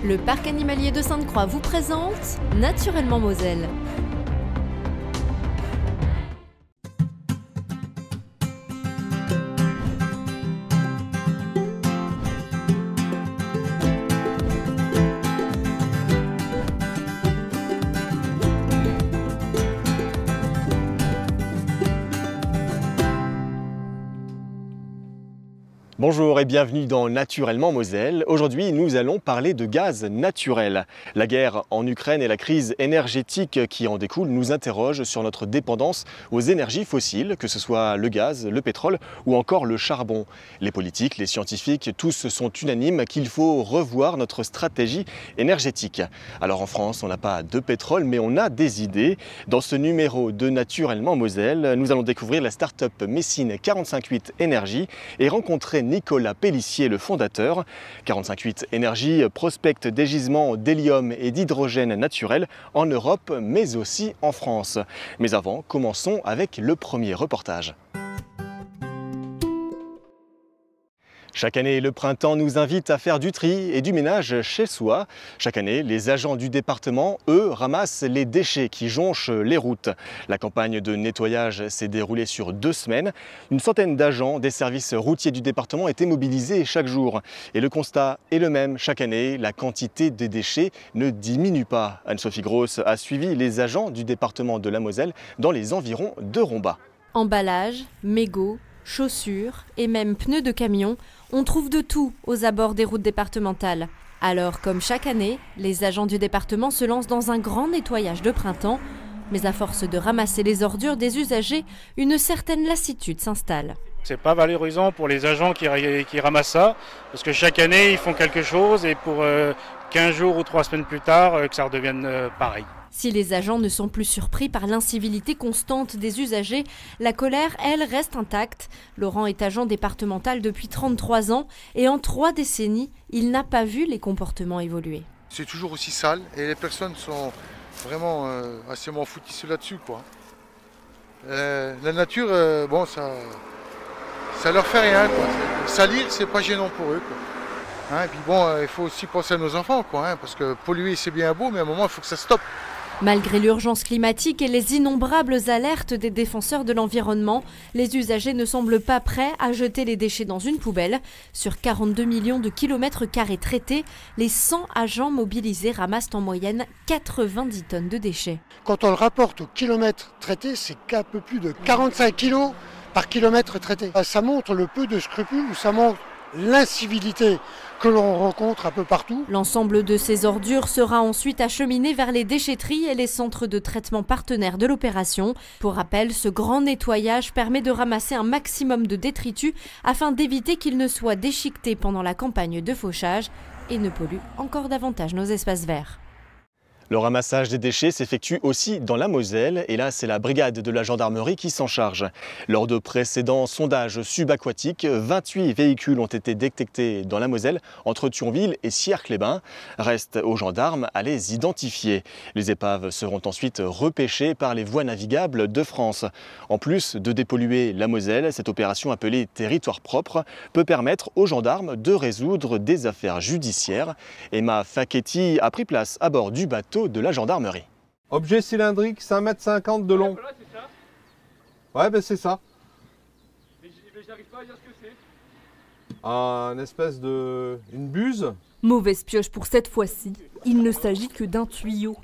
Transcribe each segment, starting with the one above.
Le parc animalier de Sainte-Croix vous présente Naturellement Moselle. Bonjour et bienvenue dans Naturellement Moselle. Aujourd'hui, nous allons parler de gaz naturel. La guerre en Ukraine et la crise énergétique qui en découle nous interrogent sur notre dépendance aux énergies fossiles, que ce soit le gaz, le pétrole ou encore le charbon. Les politiques, les scientifiques, tous sont unanimes qu'il faut revoir notre stratégie énergétique. Alors en France, on n'a pas de pétrole, mais on a des idées. Dans ce numéro de Naturellement Moselle, nous allons découvrir la start-up Messine 458 Énergie et rencontrer Nicolas Pellissier, le fondateur. 458 Énergie prospecte des gisements d'hélium et d'hydrogène naturel en Europe, mais aussi en France. Mais avant, commençons avec le premier reportage. Chaque année, le printemps nous invite à faire du tri et du ménage chez soi. Chaque année, les agents du département, eux, ramassent les déchets qui jonchent les routes. La campagne de nettoyage s'est déroulée sur 2 semaines. Une centaine d'agents des services routiers du département étaient mobilisés chaque jour. Et le constat est le même chaque année, la quantité de déchets ne diminue pas. Anne-Sophie Gross a suivi les agents du département de la Moselle dans les environs de Rombat. Emballages, mégots, chaussures et même pneus de camion, on trouve de tout aux abords des routes départementales. Alors, comme chaque année, les agents du département se lancent dans un grand nettoyage de printemps. Mais à force de ramasser les ordures des usagers, une certaine lassitude s'installe. C'est pas valorisant pour les agents qui ramassent ça, parce que chaque année ils font quelque chose et pour 15 jours ou 3 semaines plus tard, que ça redevienne pareil. Si les agents ne sont plus surpris par l'incivilité constante des usagers, la colère, elle, reste intacte. Laurent est agent départemental depuis 33 ans et en 3 décennies, il n'a pas vu les comportements évoluer. C'est toujours aussi sale et les personnes sont vraiment assez m'en foutissent là-dessus, quoi. La nature, bon, ça leur fait rien, quoi. Salir, c'est pas gênant pour eux, quoi. Hein, et puis bon, il faut aussi penser à nos enfants, quoi, hein, parce que polluer c'est bien beau, mais à un moment il faut que ça stoppe. Malgré l'urgence climatique et les innombrables alertes des défenseurs de l'environnement, les usagers ne semblent pas prêts à jeter les déchets dans une poubelle. Sur 42 millions de kilomètres carrés traités, les 100 agents mobilisés ramassent en moyenne 90 tonnes de déchets. Quand on le rapporte au kilomètre traité, c'est qu'un peu plus de 45 kilos par kilomètre traité. Ça montre le peu de scrupules, ça montre l'incivilité que l'on rencontre un peu partout. L'ensemble de ces ordures sera ensuite acheminé vers les déchetteries et les centres de traitement partenaires de l'opération. Pour rappel, ce grand nettoyage permet de ramasser un maximum de détritus afin d'éviter qu'ils ne soient déchiquetés pendant la campagne de fauchage et ne polluent encore davantage nos espaces verts. Le ramassage des déchets s'effectue aussi dans la Moselle et là c'est la brigade de la gendarmerie qui s'en charge. Lors de précédents sondages subaquatiques, 28 véhicules ont été détectés dans la Moselle entre Thionville et Sierre-les-Bains. Reste aux gendarmes à les identifier. Les épaves seront ensuite repêchées par les voies navigables de France. En plus de dépolluer la Moselle, cette opération appelée territoire propre peut permettre aux gendarmes de résoudre des affaires judiciaires. Emma Facchetti a pris place à bord du bateau de la gendarmerie. Objet cylindrique, 5,50 m de long. Voilà, c'est ça. Ouais, ben c'est ça. Mais j'arrive pas à dire ce que c'est. Un espèce de... une buse. Mauvaise pioche pour cette fois-ci. Il ne s'agit que d'un tuyau.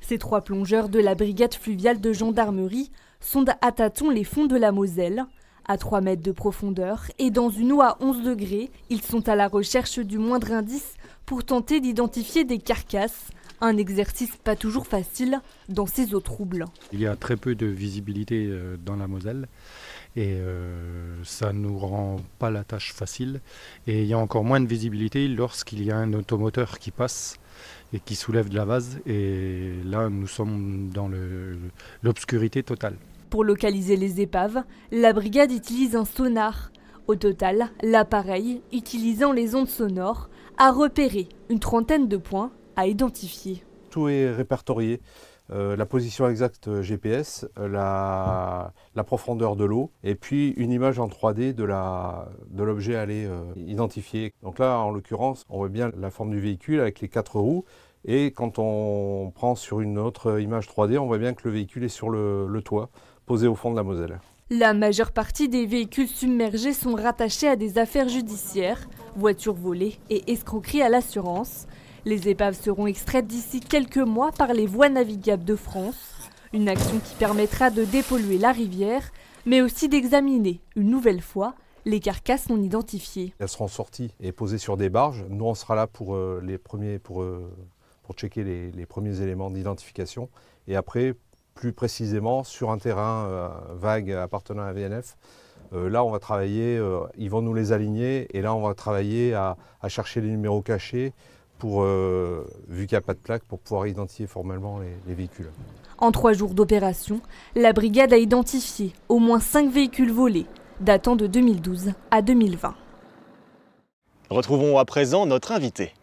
Ces 3 plongeurs de la brigade fluviale de gendarmerie sondent à tâtons les fonds de la Moselle. À 3 mètres de profondeur et dans une eau à 11 degrés, ils sont à la recherche du moindre indice pour tenter d'identifier des carcasses. Un exercice pas toujours facile dans ces eaux troubles. Il y a très peu de visibilité dans la Moselle et ça ne nous rend pas la tâche facile. Et il y a encore moins de visibilité lorsqu'il y a un automoteur qui passe et qui soulève de la vase. Et là, nous sommes dans l'obscurité totale. Pour localiser les épaves, la brigade utilise un sonar. Au total, l'appareil, utilisant les ondes sonores, a repéré une trentaine de points à identifier. Tout est répertorié la position exacte GPS, la profondeur de l'eau et puis une image en 3D de l'objet à aller identifier. Donc là, en l'occurrence, on voit bien la forme du véhicule avec les 4 roues et quand on prend sur une autre image 3D, on voit bien que le véhicule est sur le toit, posé au fond de la Moselle. La majeure partie des véhicules submergés sont rattachés à des affaires judiciaires, voitures volées et escroqueries à l'assurance. Les épaves seront extraites d'ici quelques mois par les voies navigables de France. Une action qui permettra de dépolluer la rivière, mais aussi d'examiner une nouvelle fois les carcasses non identifiées. Elles seront sorties et posées sur des barges. Nous, on sera là pour checker les premiers éléments d'identification. Et après, plus précisément, sur un terrain vague appartenant à VNF, là, on va travailler, ils vont nous les aligner et là, on va travailler à chercher les numéros cachés pour, vu qu'il n'y a pas de plaque, pour pouvoir identifier formellement les véhicules. En 3 jours d'opération, la brigade a identifié au moins 5 véhicules volés, datant de 2012 à 2020. Retrouvons à présent notre invité.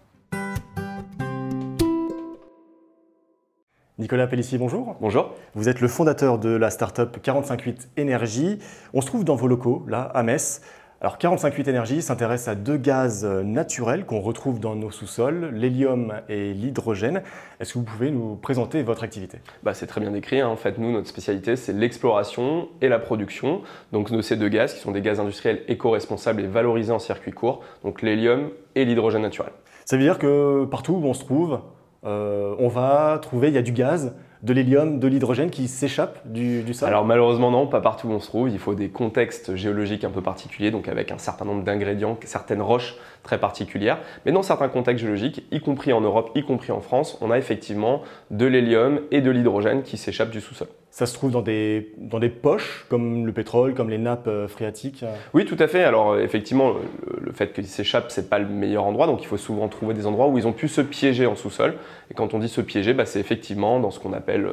Nicolas Pellissier, bonjour. Bonjour. Vous êtes le fondateur de la start-up 458 Énergie. On se trouve dans vos locaux, là, à Metz. Alors 458 Énergie s'intéresse à 2 gaz naturels qu'on retrouve dans nos sous-sols, l'hélium et l'hydrogène. Est-ce que vous pouvez nous présenter votre activité? C'est très bien décrit. En fait, nous, notre spécialité, c'est l'exploration et la production donc, de ces 2 gaz qui sont des gaz industriels éco-responsables et valorisés en circuit court, donc l'hélium et l'hydrogène naturel. Ça veut dire que partout où on se trouve, on va trouver, il y a du gaz, de l'hélium, de l'hydrogène qui s'échappent du sol? Alors malheureusement non, pas partout où on se trouve. Il faut des contextes géologiques un peu particuliers, donc avec un certain nombre d'ingrédients, certaines roches très particulières. Mais dans certains contextes géologiques, y compris en Europe, y compris en France, on a effectivement de l'hélium et de l'hydrogène qui s'échappent du sous-sol. Ça se trouve dans des poches, comme le pétrole, comme les nappes phréatiques? Oui, tout à fait. Alors effectivement, le fait qu'ils s'échappent, c'est pas le meilleur endroit, donc il faut souvent trouver des endroits où ils ont pu se piéger en sous-sol. Et quand on dit se piéger, c'est effectivement dans ce qu'on appelle,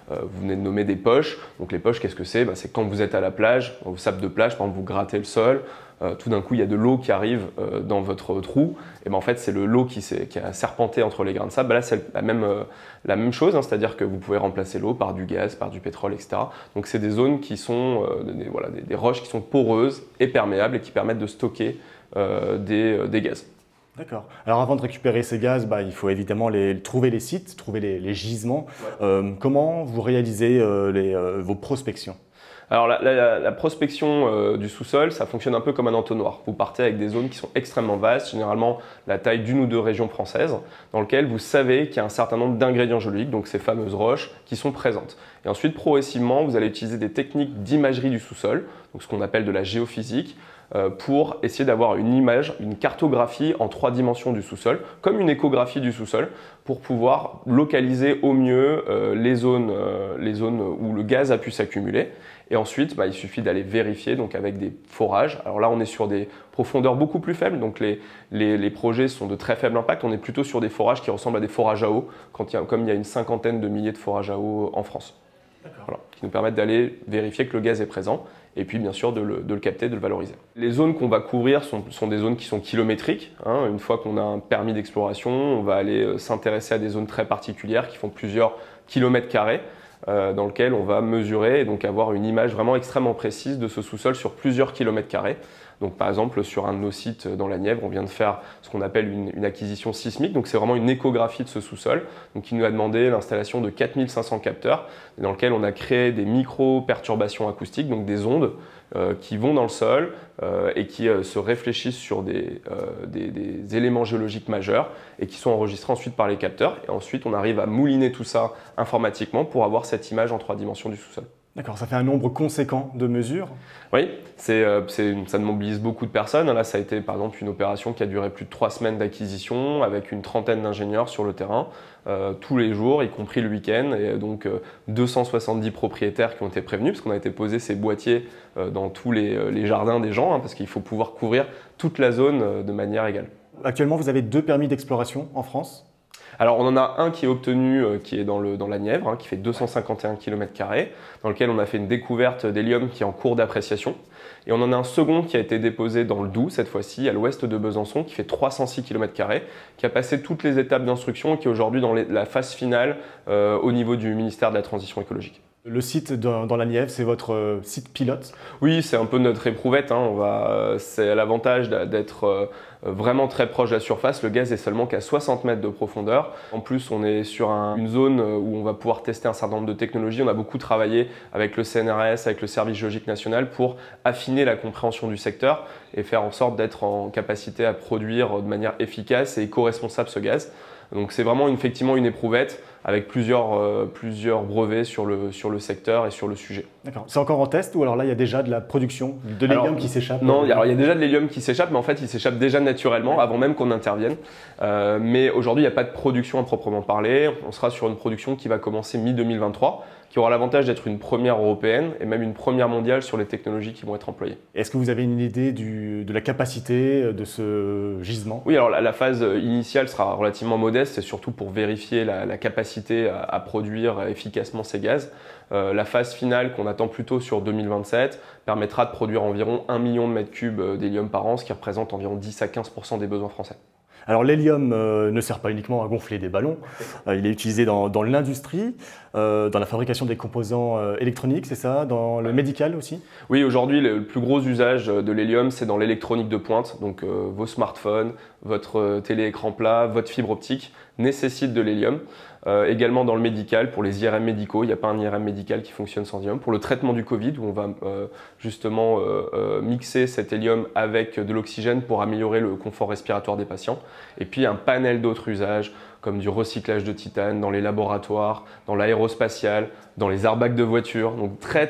vous venez de nommer des poches. Donc les poches, qu'est-ce que c'est? C'est quand vous êtes à la plage, au sable de plage, par exemple, vous grattez le sol, tout d'un coup il y a de l'eau qui arrive dans votre trou, et en fait c'est l'eau qui a serpenté entre les grains de sable. Là c'est la même chose, c'est-à-dire que vous pouvez remplacer l'eau par du gaz, par du pétrole, etc. Donc c'est des zones qui sont des roches qui sont poreuses et perméables et qui permettent de stocker des gaz. D'accord. Alors avant de récupérer ces gaz, il faut évidemment trouver les sites, trouver les gisements. Ouais. Comment vous réalisez vos prospections? Alors la prospection du sous-sol, ça fonctionne un peu comme un entonnoir. Vous partez avec des zones qui sont extrêmement vastes, généralement la taille d'1 ou 2 régions françaises, dans lesquelles vous savez qu'il y a un certain nombre d'ingrédients géologiques, donc ces fameuses roches, qui sont présentes. Et ensuite, progressivement, vous allez utiliser des techniques d'imagerie du sous-sol, donc ce qu'on appelle de la géophysique, pour essayer d'avoir une image, une cartographie en 3 dimensions du sous-sol, comme une échographie du sous-sol, pour pouvoir localiser au mieux les zones où le gaz a pu s'accumuler. Et ensuite, il suffit d'aller vérifier donc avec des forages. Alors là, on est sur des profondeurs beaucoup plus faibles, donc les projets sont de très faible impact. On est plutôt sur des forages qui ressemblent à des forages à eau, comme il y a une 50aine de milliers de forages à eau en France. Voilà, qui nous permettent d'aller vérifier que le gaz est présent et puis bien sûr de le capter, de le valoriser. Les zones qu'on va couvrir sont des zones qui sont kilométriques. Une fois qu'on a un permis d'exploration, on va aller s'intéresser à des zones très particulières qui font plusieurs kilomètres carrés, dans lequel on va mesurer et donc avoir une image vraiment extrêmement précise de ce sous-sol sur plusieurs kilomètres carrés. Donc par exemple sur un de nos sites dans la Nièvre, on vient de faire ce qu'on appelle une acquisition sismique, donc c'est vraiment une échographie de ce sous-sol, donc qui nous a demandé l'installation de 4500 capteurs, dans lequel on a créé des micro-perturbations acoustiques, donc des ondes qui vont dans le sol et qui se réfléchissent sur des éléments géologiques majeurs et qui sont enregistrés ensuite par les capteurs. Et ensuite, on arrive à mouliner tout ça informatiquement pour avoir cette image en 3 dimensions du sous-sol. D'accord, ça fait un nombre conséquent de mesures? Oui, ça mobilise beaucoup de personnes. Là, ça a été par exemple une opération qui a duré plus de 3 semaines d'acquisition avec une trentaine d'ingénieurs sur le terrain, tous les jours, y compris le week-end, et donc 270 propriétaires qui ont été prévenus, parce qu'on a été poser ces boîtiers dans tous les jardins des gens, parce qu'il faut pouvoir couvrir toute la zone de manière égale. Actuellement, vous avez 2 permis d'exploration en France? Alors on en a un qui est obtenu, qui est dans la Nièvre, qui fait 251 km², dans lequel on a fait une découverte d'hélium qui est en cours d'appréciation. Et on en a un second qui a été déposé dans le Doubs, cette fois-ci, à l'ouest de Besançon, qui fait 306 km², qui a passé toutes les étapes d'instruction et qui est aujourd'hui dans la phase finale au niveau du ministère de la Transition écologique. Le site dans la Nièvre, c'est votre site pilote? Oui, c'est un peu notre éprouvette. C'est l'avantage d'être vraiment très proche de la surface. Le gaz est seulement qu'à 60 mètres de profondeur. En plus, on est sur une zone où on va pouvoir tester un certain nombre de technologies. On a beaucoup travaillé avec le CNRS, avec le Service géologique national pour affiner la compréhension du secteur et faire en sorte d'être en capacité à produire de manière efficace et éco-responsable ce gaz. Donc c'est vraiment effectivement une éprouvette avec plusieurs brevets sur le secteur et sur le sujet. D'accord. C'est encore en test ou alors là il y a déjà de la production de l'hélium qui s'échappe? Non, alors il y a déjà de l'hélium qui s'échappe, mais en fait il s'échappe déjà naturellement avant même qu'on intervienne. Mais aujourd'hui il n'y a pas de production à proprement parler. On sera sur une production qui va commencer mi-2023, qui aura l'avantage d'être une première européenne et même une première mondiale sur les technologies qui vont être employées. Est-ce que vous avez une idée de la capacité de ce gisement? Oui, alors la phase initiale sera relativement modeste, c'est surtout pour vérifier la capacité à produire efficacement ces gaz. La phase finale qu'on attend plutôt sur 2027 permettra de produire environ 1 million de mètres cubes d'hélium par an, ce qui représente environ 10 à 15% des besoins français. Alors l'hélium ne sert pas uniquement à gonfler des ballons, il est utilisé dans l'industrie, dans la fabrication des composants électroniques, c'est ça? Dans le médical aussi? Oui, aujourd'hui le plus gros usage de l'hélium c'est dans l'électronique de pointe, donc vos smartphones, votre télé-écran plat, votre fibre optique nécessitent de l'hélium. Également dans le médical, pour les IRM médicaux, il n'y a pas un IRM médical qui fonctionne sans hélium. Pour le traitement du Covid, où on va justement mixer cet hélium avec de l'oxygène pour améliorer le confort respiratoire des patients. Et puis un panel d'autres usages, comme du recyclage de titane dans les laboratoires, dans l'aérospatial, dans les airbags de voitures. Donc très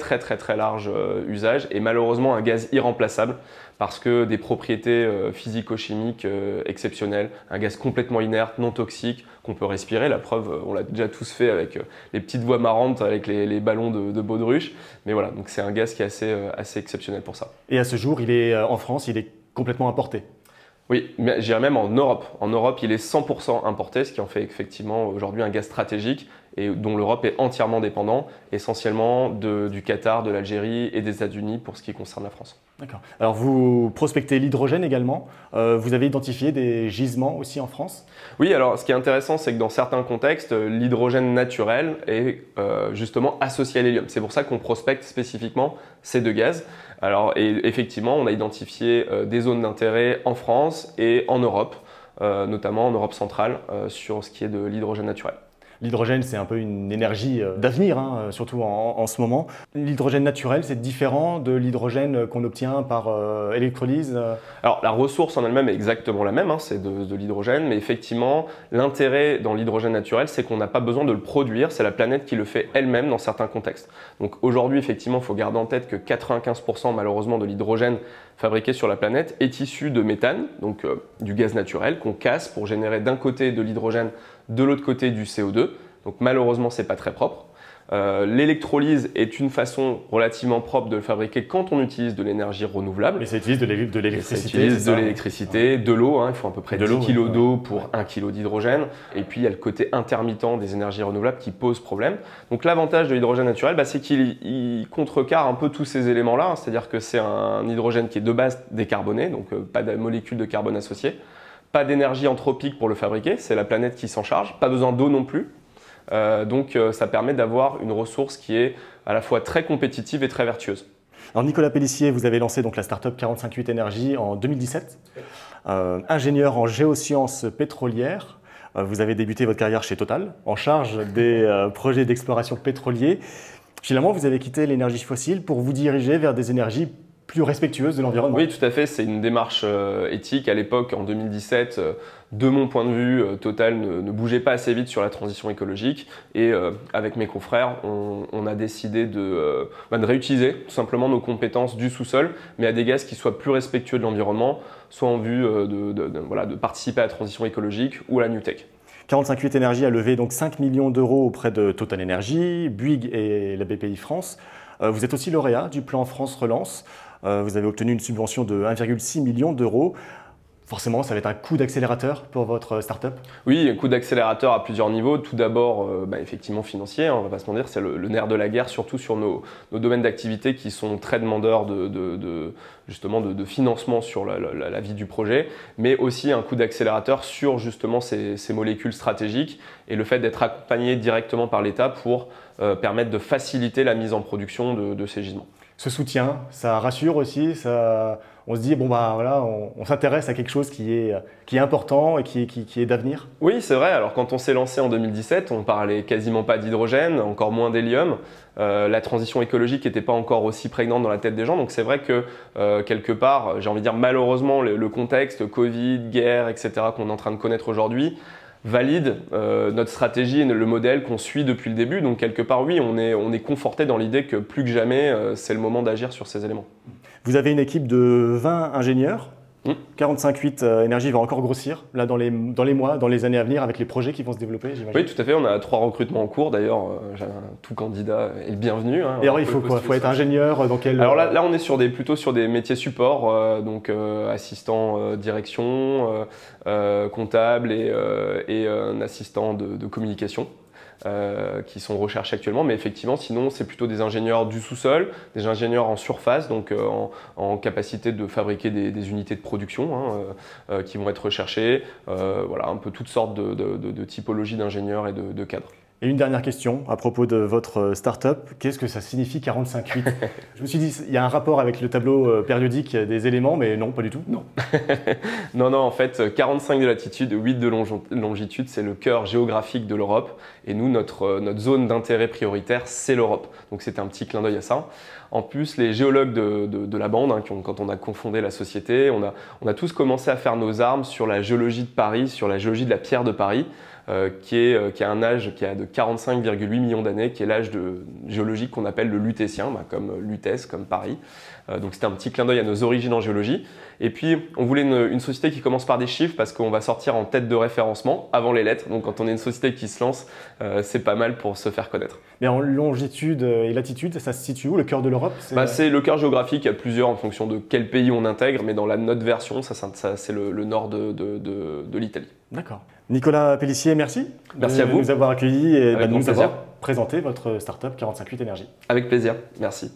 large usage et malheureusement un gaz irremplaçable parce que des propriétés physico-chimiques exceptionnelles, un gaz complètement inerte, non toxique, qu'on peut respirer. La preuve, on l'a déjà tous fait avec les petites voies marrantes, avec les ballons de baudruche. Mais voilà, donc c'est un gaz qui est assez exceptionnel pour ça. Et à ce jour, il est en France, il est complètement importé? Oui, mais j'irais même en Europe. En Europe, il est 100% importé, ce qui en fait effectivement aujourd'hui un gaz stratégique et dont l'Europe est entièrement dépendant, essentiellement du Qatar, de l'Algérie et des États-Unis pour ce qui concerne la France. D'accord. Alors vous prospectez l'hydrogène également. Vous avez identifié des gisements aussi en France? Oui, alors ce qui est intéressant, c'est que dans certains contextes, l'hydrogène naturel est justement associé à l'hélium. C'est pour ça qu'on prospecte spécifiquement ces deux gaz. Alors, et effectivement, on a identifié des zones d'intérêt en France et en Europe, notamment en Europe centrale, sur ce qui est de l'hydrogène naturel. L'hydrogène, c'est un peu une énergie d'avenir, surtout en ce moment. L'hydrogène naturel, c'est différent de l'hydrogène qu'on obtient par électrolyse? Alors, la ressource en elle-même est exactement la même, c'est de l'hydrogène, mais effectivement, l'intérêt dans l'hydrogène naturel, c'est qu'on n'a pas besoin de le produire, c'est la planète qui le fait elle-même dans certains contextes. Donc aujourd'hui, effectivement, il faut garder en tête que 95% malheureusement de l'hydrogène fabriqué sur la planète est issu de méthane, donc du gaz naturel qu'on casse pour générer d'un côté de l'hydrogène, de l'autre côté du CO2. Donc malheureusement, c'est pas très propre. L'électrolyse est une façon relativement propre de le fabriquer quand on utilise de l'énergie renouvelable. Mais ça utilise de l'électricité. Ça utilise de l'électricité, de l'eau, il faut à peu près 10 kg d'eau pour 1 kg d'hydrogène. Et puis il y a le côté intermittent des énergies renouvelables qui pose problème. Donc l'avantage de l'hydrogène naturel, c'est qu'il contrecarre un peu tous ces éléments-là. C'est-à-dire que c'est un hydrogène qui est de base décarboné, donc pas de molécules de carbone associées. Pas d'énergie anthropique pour le fabriquer, c'est la planète qui s'en charge. Pas besoin d'eau non plus. Donc ça permet d'avoir une ressource qui est à la fois très compétitive et très vertueuse. Alors Nicolas Pellissier, vous avez lancé donc la start-up 45-8 Énergie en 2017. Ingénieur en géosciences pétrolières, vous avez débuté votre carrière chez Total, en charge des projets d'exploration pétroliers. Finalement, vous avez quitté l'énergie fossile pour vous diriger vers des énergies plus respectueuses de l'environnement. Oui, tout à fait. C'est une démarche éthique. À l'époque, en 2017, de mon point de vue, Total ne bougeait pas assez vite sur la transition écologique. Et avec mes confrères, on a décidé de réutiliser tout simplement nos compétences du sous-sol, mais à des gaz qui soient plus respectueux de l'environnement, soit en vue de participer à la transition écologique ou à la New Tech. 45-8 Énergie a levé donc 5 millions d'euros auprès de Total Energy, Bouygues et la BPI France. Vous êtes aussi lauréat du plan France Relance. Vous avez obtenu une subvention de 1,6 million d'euros. Forcément, ça va être un coup d'accélérateur pour votre start-up? Oui, un coup d'accélérateur à plusieurs niveaux. Tout d'abord, effectivement financier, hein, on ne va pas se mentir, c'est le nerf de la guerre, surtout sur nos domaines d'activité qui sont très demandeurs justement de financement sur la vie du projet, mais aussi un coup d'accélérateur sur justement ces molécules stratégiques et le fait d'être accompagné directement par l'État pour permettre de faciliter la mise en production de ces gisements. Ce soutien, ça rassure aussi, on se dit, bon bah voilà, on s'intéresse à quelque chose qui est important et qui est d'avenir. Oui, c'est vrai. Alors quand on s'est lancé en 2017, on parlait quasiment pas d'hydrogène, encore moins d'hélium. La transition écologique n'était pas encore aussi prégnante dans la tête des gens. Donc c'est vrai que quelque part, j'ai envie de dire malheureusement, le contexte, Covid, guerre, etc. qu'on est en train de connaître aujourd'hui, valide notre stratégie et le modèle qu'on suit depuis le début. Donc quelque part, oui, on est conforté dans l'idée que plus que jamais, c'est le moment d'agir sur ces éléments. Vous avez une équipe de 20 ingénieurs. 45.8 Énergie va encore grossir là dans les mois, dans les années à venir avec les projets qui vont se développer, j'imagine. Oui, tout à fait. On a 3 recrutements en cours. D'ailleurs, tout candidat est le bienvenu. Hein. Et alors, il faut quoi? Il faut être ingénieur dans quel... Alors là, on est plutôt sur des métiers support, donc assistant direction, comptable et un assistant de communication. Qui sont recherchés actuellement, mais effectivement sinon c'est plutôt des ingénieurs du sous-sol, des ingénieurs en surface, donc en capacité de fabriquer des unités de production qui vont être recherchées, voilà, un peu toutes sortes de typologies d'ingénieurs et de cadres. Et une dernière question à propos de votre start-up, qu'est-ce que ça signifie 45.8? Je me suis dit, il y a un rapport avec le tableau périodique des éléments, mais non, pas du tout. Non. Non, en fait, 45 de latitude, 8 de longitude, c'est le cœur géographique de l'Europe. Et nous, notre zone d'intérêt prioritaire, c'est l'Europe. Donc c'était un petit clin d'œil à ça. En plus, les géologues de la bande, quand on a confondé la société, on a tous commencé à faire nos armes sur la géologie de Paris, sur la géologie de la pierre de Paris. Qui a un âge qui a de 45,8 millions d'années, qui est l'âge géologique qu'on appelle le lutétien, comme Lutèce, comme Paris. Donc c'était un petit clin d'œil à nos origines en géologie. Et puis on voulait une société qui commence par des chiffres parce qu'on va sortir en tête de référencement avant les lettres. Donc quand on est une société qui se lance, c'est pas mal pour se faire connaître. Mais en longitude et latitude, ça se situe où, le cœur de l'Europe? C'est le cœur géographique, il y a plusieurs en fonction de quel pays on intègre, mais dans notre version, ça c'est le nord de l'Italie. D'accord. Nicolas Pellissier, merci. Merci à vous de nous avoir accueillis et de nous avoir plaisir. présenté votre start-up 45.8 Énergie. Avec plaisir, merci.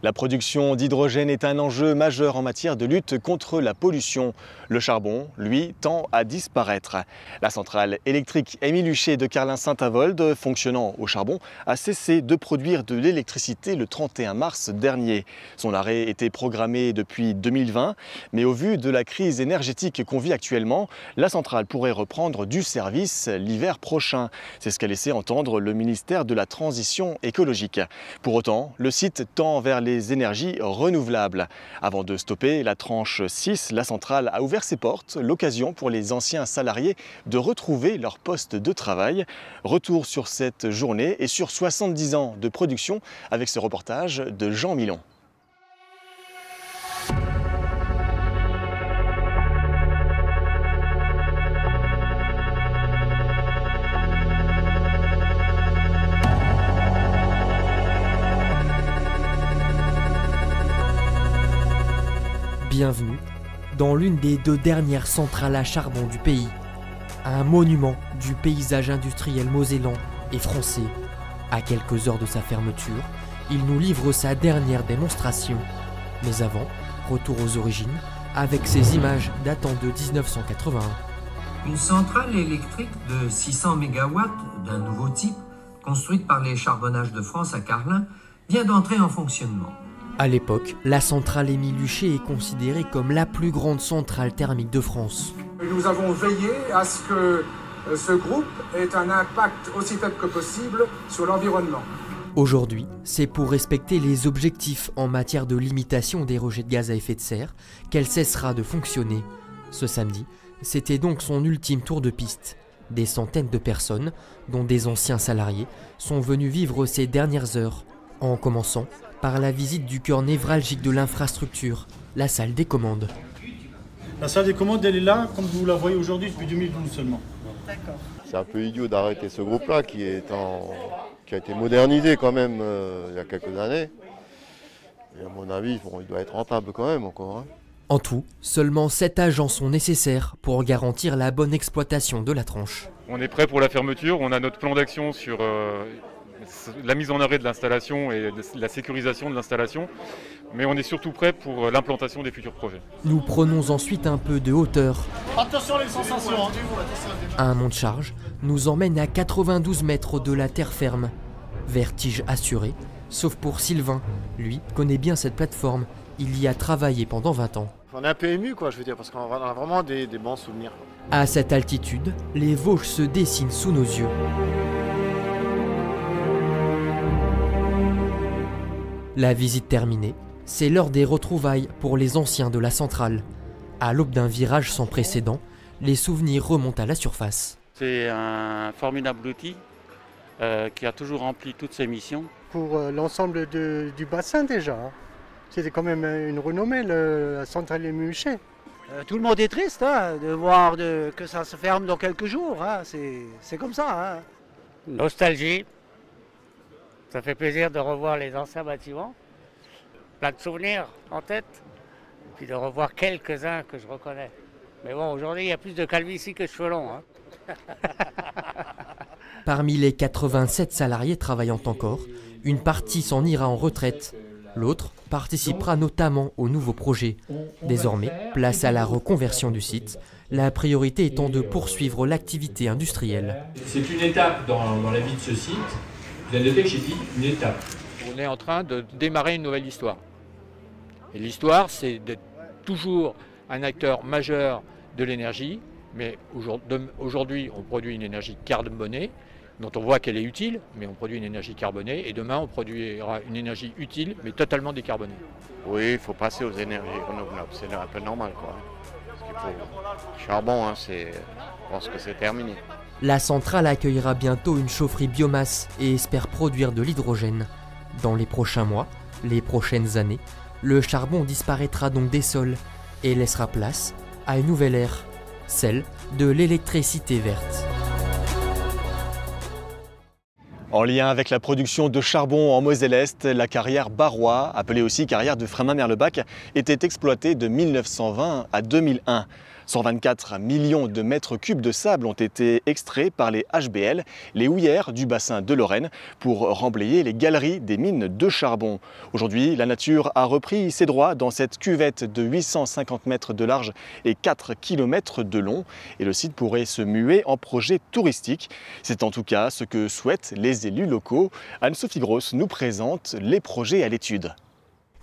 La production d'hydrogène est un enjeu majeur en matière de lutte contre la pollution. Le charbon, lui, tend à disparaître. La centrale électrique Émile Huchet de Carlin-Saint-Avold, fonctionnant au charbon, a cessé de produire de l'électricité le 31 mars dernier. Son arrêt était programmé depuis 2020, mais au vu de la crise énergétique qu'on vit actuellement, la centrale pourrait reprendre du service l'hiver prochain. C'est ce qu'a laissé entendre le ministère de la Transition écologique. Pour autant, le site tend vers les énergies renouvelables. Avant de stopper la tranche 6, la centrale a ouvert ses portes, l'occasion pour les anciens salariés de retrouver leur poste de travail. Retour sur cette journée et sur 70 ans de production avec ce reportage de Jean Milon. Bienvenue dans l'une des 2 dernières centrales à charbon du pays. Un monument du paysage industriel mosellan et français. À quelques heures de sa fermeture, il nous livre sa dernière démonstration. Mais avant, retour aux origines, avec ces images datant de 1981. Une centrale électrique de 600 MW d'un nouveau type, construite par les Charbonnages de France à Carlin, vient d'entrer en fonctionnement. À l'époque, la centrale Émile Huchet est considérée comme la plus grande centrale thermique de France. Nous avons veillé à ce que ce groupe ait un impact aussi faible que possible sur l'environnement. Aujourd'hui, c'est pour respecter les objectifs en matière de limitation des rejets de gaz à effet de serre qu'elle cessera de fonctionner. Ce samedi, c'était donc son ultime tour de piste. Des centaines de personnes, dont des anciens salariés, sont venus vivre ces dernières heures, en commençant par la visite du cœur névralgique de l'infrastructure, la salle des commandes. La salle des commandes, elle est là, comme vous la voyez aujourd'hui, depuis 2012 seulement. D'accord. C'est un peu idiot d'arrêter ce groupe-là qui a été modernisé quand même il y a quelques années. Et à mon avis, bon, il doit être rentable quand même encore. Hein. En tout, seulement 7 agents sont nécessaires pour garantir la bonne exploitation de la tranche. On est prêt pour la fermeture, on a notre plan d'action sur la mise en arrêt de l'installation et la sécurisation de l'installation, mais on est surtout prêt pour l'implantation des futurs projets. Nous prenons ensuite un peu de hauteur. Attention les sensations. Un monte charge nous emmène à 92 mètres de la terre ferme. Vertige assuré, sauf pour Sylvain. Lui connaît bien cette plateforme. Il y a travaillé pendant 20 ans. On est un peu ému, quoi, je veux dire, parce qu'on a vraiment des bons souvenirs. À cette altitude, les Vosges se dessinent sous nos yeux. La visite terminée, c'est l'heure des retrouvailles pour les anciens de la centrale. À l'aube d'un virage sans précédent, les souvenirs remontent à la surface. C'est un formidable outil qui a toujours rempli toutes ses missions. Pour l'ensemble du bassin déjà, c'était quand même une renommée, la centrale des Muchets. Tout le monde est triste de voir que ça se ferme dans quelques jours, c'est comme ça. Nostalgie, ça fait plaisir de revoir les anciens bâtiments, plein de souvenirs en tête, puis de revoir quelques-uns que je reconnais. Mais bon, aujourd'hui, il y a plus de calvitie que de cheveux longs. Parmi les 87 salariés travaillant encore, une partie s'en ira en retraite. L'autre participera notamment au nouveau projet. Désormais, place à la reconversion du site, la priorité étant de poursuivre l'activité industrielle. C'est une étape dans la vie de ce site. Vous avez noté que j'ai dit une étape. On est en train de démarrer une nouvelle histoire. Et l'histoire, c'est d'être toujours un acteur majeur de l'énergie, mais aujourd'hui, on produit une énergie carbonée, dont on voit qu'elle est utile, mais on produit une énergie carbonée, et demain on produira une énergie utile, mais totalement décarbonée. Oui, il faut passer aux énergies renouvelables, c'est un peu normal, quoi. Parce qu'il faut... Charbon, je pense que c'est terminé. La centrale accueillera bientôt une chaufferie biomasse et espère produire de l'hydrogène. Dans les prochains mois, les prochaines années, le charbon disparaîtra donc des sols et laissera place à une nouvelle ère, celle de l'électricité verte. En lien avec la production de charbon en Moselle-Est, la carrière Barrois, appelée aussi carrière de Frémin-Merlebach, était exploitée de 1920 à 2001. 124 millions de mètres cubes de sable ont été extraits par les HBL, les houillères du bassin de Lorraine, pour remblayer les galeries des mines de charbon. Aujourd'hui, la nature a repris ses droits dans cette cuvette de 850 mètres de large et 4 km de long. Et le site pourrait se muer en projet touristique. C'est en tout cas ce que souhaitent les élus locaux. Anne-Sophie Grosse nous présente les projets à l'étude.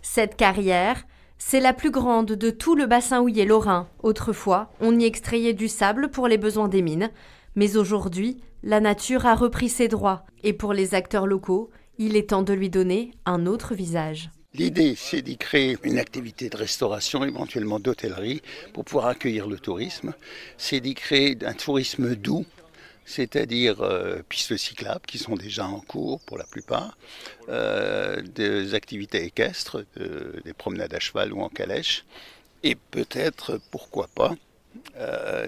Cette carrière, c'est la plus grande de tout le bassin houiller lorrain. Autrefois, on y extrayait du sable pour les besoins des mines. Mais aujourd'hui, la nature a repris ses droits. Et pour les acteurs locaux, il est temps de lui donner un autre visage. L'idée, c'est d'y créer une activité de restauration, éventuellement d'hôtellerie, pour pouvoir accueillir le tourisme. C'est d'y créer un tourisme doux, c'est-à-dire pistes cyclables qui sont déjà en cours pour la plupart, des activités équestres, des promenades à cheval ou en calèche, et peut-être, pourquoi pas,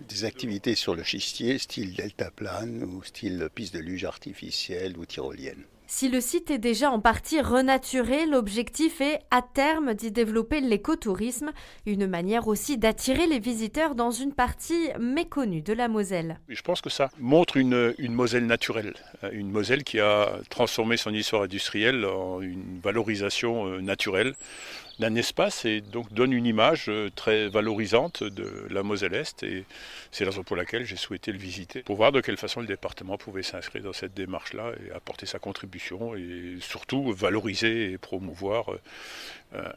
des activités sur le schistier, style deltaplane ou style piste de luge artificielle ou tyrolienne. Si le site est déjà en partie renaturé, l'objectif est à terme d'y développer l'écotourisme, une manière aussi d'attirer les visiteurs dans une partie méconnue de la Moselle. Je pense que ça montre une Moselle naturelle, une Moselle qui a transformé son histoire industrielle en une valorisation naturelle d'un espace et donc donne une image très valorisante de la Moselle-Est et c'est la raison pour laquelle j'ai souhaité le visiter pour voir de quelle façon le département pouvait s'inscrire dans cette démarche-là et apporter sa contribution et surtout valoriser et promouvoir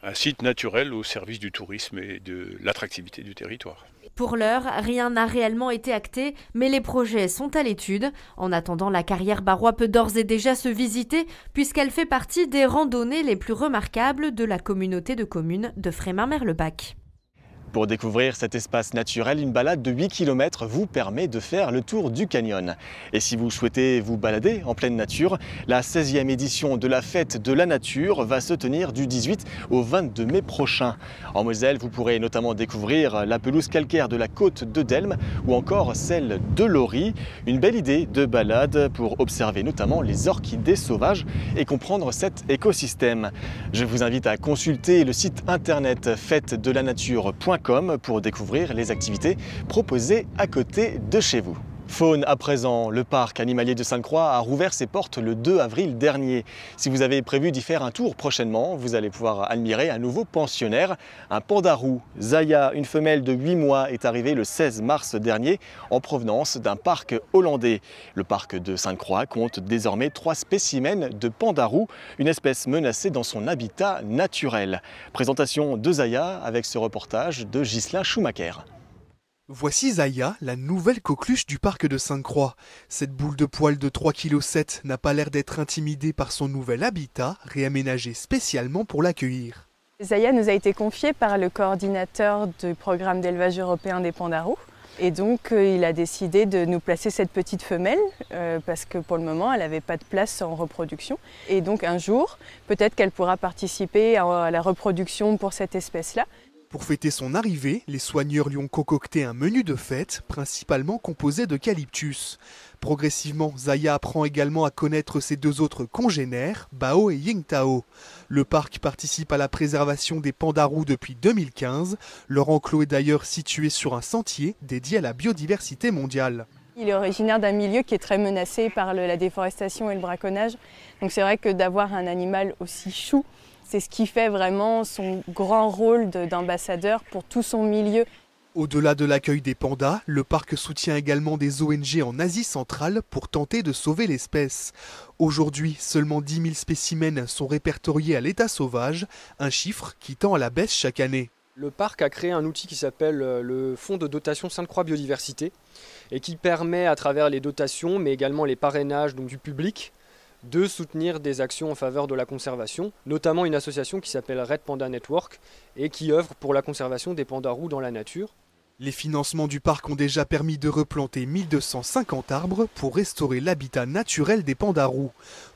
un site naturel au service du tourisme et de l'attractivité du territoire. Pour l'heure, rien n'a réellement été acté, mais les projets sont à l'étude. En attendant, la carrière Barrois peut d'ores et déjà se visiter puisqu'elle fait partie des randonnées les plus remarquables de la communauté de communes de Frémin-Merlebach. Pour découvrir cet espace naturel, une balade de 8 km vous permet de faire le tour du canyon. Et si vous souhaitez vous balader en pleine nature, la 16e édition de la Fête de la Nature va se tenir du 18 au 22 mai prochain. En Moselle, vous pourrez notamment découvrir la pelouse calcaire de la côte de Delme ou encore celle de Laurie. Une belle idée de balade pour observer notamment les orchidées sauvages et comprendre cet écosystème. Je vous invite à consulter le site internet fêtedelanature.com pour découvrir les activités proposées à côté de chez vous. Faune à présent, le parc animalier de Sainte-Croix a rouvert ses portes le 2 avril dernier. Si vous avez prévu d'y faire un tour prochainement, vous allez pouvoir admirer un nouveau pensionnaire, un panda roux. Zaya, une femelle de 8 mois, est arrivée le 16 mars dernier en provenance d'un parc hollandais. Le parc de Sainte-Croix compte désormais 3 spécimens de panda roux, une espèce menacée dans son habitat naturel. Présentation de Zaya avec ce reportage de Ghislain Schumacher. Voici Zaya, la nouvelle coqueluche du parc de Sainte-Croix. Cette boule de poil de 3,7 kg n'a pas l'air d'être intimidée par son nouvel habitat, réaménagé spécialement pour l'accueillir. Zaya nous a été confiée par le coordinateur du programme d'élevage européen des pandas roux. Et donc il a décidé de nous placer cette petite femelle parce que pour le moment elle n'avait pas de place en reproduction. Et donc un jour, peut-être qu'elle pourra participer à la reproduction pour cette espèce-là. Pour fêter son arrivée, les soigneurs lui ont concocté un menu de fête, principalement composé d'eucalyptus. Progressivement, Zaya apprend également à connaître ses 2 autres congénères, Bao et Yingtao. Le parc participe à la préservation des pandas roux depuis 2015. Leur enclos est d'ailleurs situé sur un sentier dédié à la biodiversité mondiale. Il est originaire d'un milieu qui est très menacé par la déforestation et le braconnage. Donc c'est vrai que d'avoir un animal aussi chou, c'est ce qui fait vraiment son grand rôle d'ambassadeur pour tout son milieu. Au-delà de l'accueil des pandas, le parc soutient également des ONG en Asie centrale pour tenter de sauver l'espèce. Aujourd'hui, seulement 10 000 spécimens sont répertoriés à l'état sauvage, un chiffre qui tend à la baisse chaque année. Le parc a créé un outil qui s'appelle le Fonds de dotation Sainte-Croix Biodiversité et qui permet à travers les dotations, mais également les parrainages donc du public, de soutenir des actions en faveur de la conservation, notamment une association qui s'appelle Red Panda Network et qui œuvre pour la conservation des pandas roux dans la nature. Les financements du parc ont déjà permis de replanter 1250 arbres pour restaurer l'habitat naturel des pandas roux.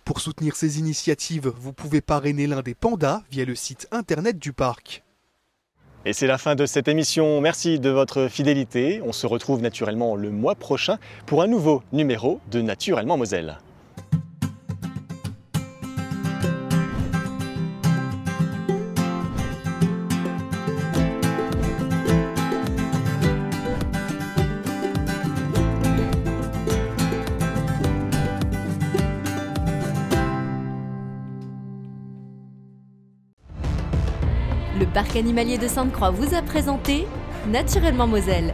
Pour soutenir ces initiatives, vous pouvez parrainer l'un des pandas via le site internet du parc. Et c'est la fin de cette émission. Merci de votre fidélité. On se retrouve naturellement le mois prochain pour un nouveau numéro de Naturellement Moselle. Le parc animalier de Sainte-Croix vous a présenté Naturellement Moselle.